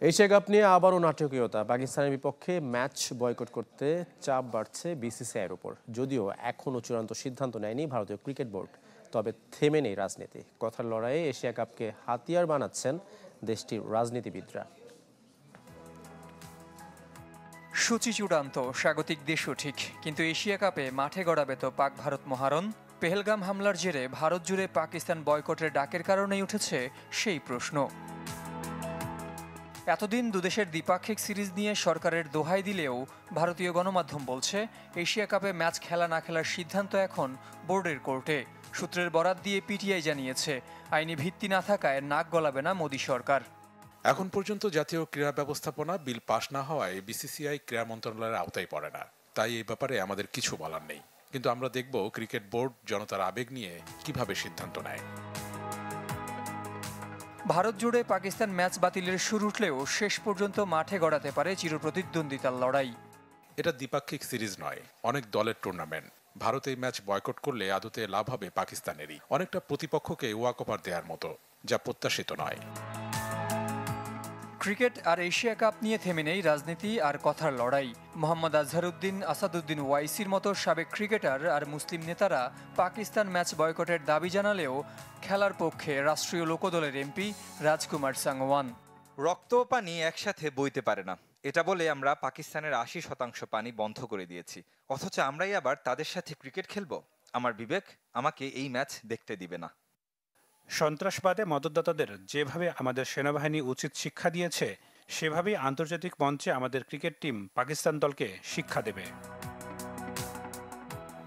Asia cup নিয়ে আবারও নাটকীয়তা। পাকিস্তানের বিপক্ষে ম্যাচ বয়কট করতে চাপ বাড়ছে বিসিসিআইয়ের উপর। যদিও এখনও চূড়ান্ত সিদ্ধান্ত নেয়নি ভারতীয় ক্রিকেট বোর্ড, তবে থেমে নেই রাজনীতি। কথার লড়াইয়ে এশিয়া কাপকে হাতিয়ার বানাচ্ছেন দেশটির রাজনীতিবিদরা। সূচি চূড়ান্ত, স্বাগতিক দেশও ঠিক, কিন্তু এশিয়া কাপে মাঠে গড়াবে তো পাক ভারত মহারণ। পেহেলগাম হামলার জেরে ভারত জুড়ে পাকিস্তান বয়কটের ডাকের কারণেই উঠেছে সেই প্রশ্ন। এতদিন দুদেশের দ্বিপাক্ষিক সিরিজ নিয়ে সরকারের দোহাই দিলেও ভারতীয় গণমাধ্যম বলছে এশিয়া কাপে ম্যাচ খেলা না খেলার সিদ্ধান্ত এখন বোর্ডের কোর্টে। সূত্রের বরাত দিয়ে পিটিআই জানিয়েছে, আইনি ভিত্তি না থাকায় নাক গলাবে না মোদী সরকার। এখন পর্যন্ত জাতীয় ক্রীড়া ব্যবস্থাপনা বিল পাশ না হওয়ায় বিসিসিআই ক্রীড়া মন্ত্রণালয়ের আওতায় পড়ে না। তাই এই ব্যাপারে আমাদের কিছু বলার নেই, কিন্তু আমরা দেখব ক্রিকেট বোর্ড জনতার আবেগ নিয়ে কিভাবে সিদ্ধান্ত নেয়। ভারত জুড়ে পাকিস্তান ম্যাচ বাতিলের সুর উঠলেও শেষ পর্যন্ত মাঠে গড়াতে পারে চিরপ্রতিদ্বন্দ্বিতার লড়াই। এটা দ্বিপাক্ষিক সিরিজ নয়, অনেক দলের টুর্নামেন্ট। ভারত এই ম্যাচ বয়কট করলে আদতে লাভ হবে পাকিস্তানেরই, অনেকটা প্রতিপক্ষকে ওয়াকওভার দেওয়ার মতো, যা প্রত্যাশিত নয়। ক্রিকেট আর এশিয়া কাপ নিয়ে থেমে নেই রাজনীতি আর কথার লড়াই। মোহাম্মদ আজহারউদ্দিন, আসাদুদ্দিন ওয়াইসির মতো সাবেক ক্রিকেটার আর মুসলিম নেতারা পাকিস্তান ম্যাচ বয়কটের দাবি জানালেও খেলার পক্ষে রাষ্ট্রীয় লোকদলের এমপি রাজকুমার সাংওয়ান। রক্ত ও পানি একসাথে বইতে পারে না, এটা বলে আমরা পাকিস্তানের ৮০% পানি বন্ধ করে দিয়েছি, অথচ আমরাই আবার তাদের সাথে ক্রিকেট খেলবো? আমার বিবেক আমাকে এই ম্যাচ দেখতে দিবে না। সন্ত্রাসবাদে মদতদাতাদের যেভাবে আমাদের সেনাবাহিনী উচিত শিক্ষা দিয়েছে, সেভাবেই আন্তর্জাতিক মঞ্চে আমাদের ক্রিকেট টিম পাকিস্তান দলকে শিক্ষা দেবে।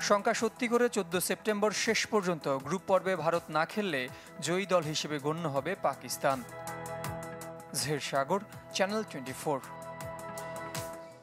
শঙ্কা সত্যি করে ১৪ সেপ্টেম্বর শেষ পর্যন্ত গ্রুপ পর্বে ভারত না খেললে জয়ী দল হিসেবে গণ্য হবে পাকিস্তান। জহির সাগর, চ্যানেল 24।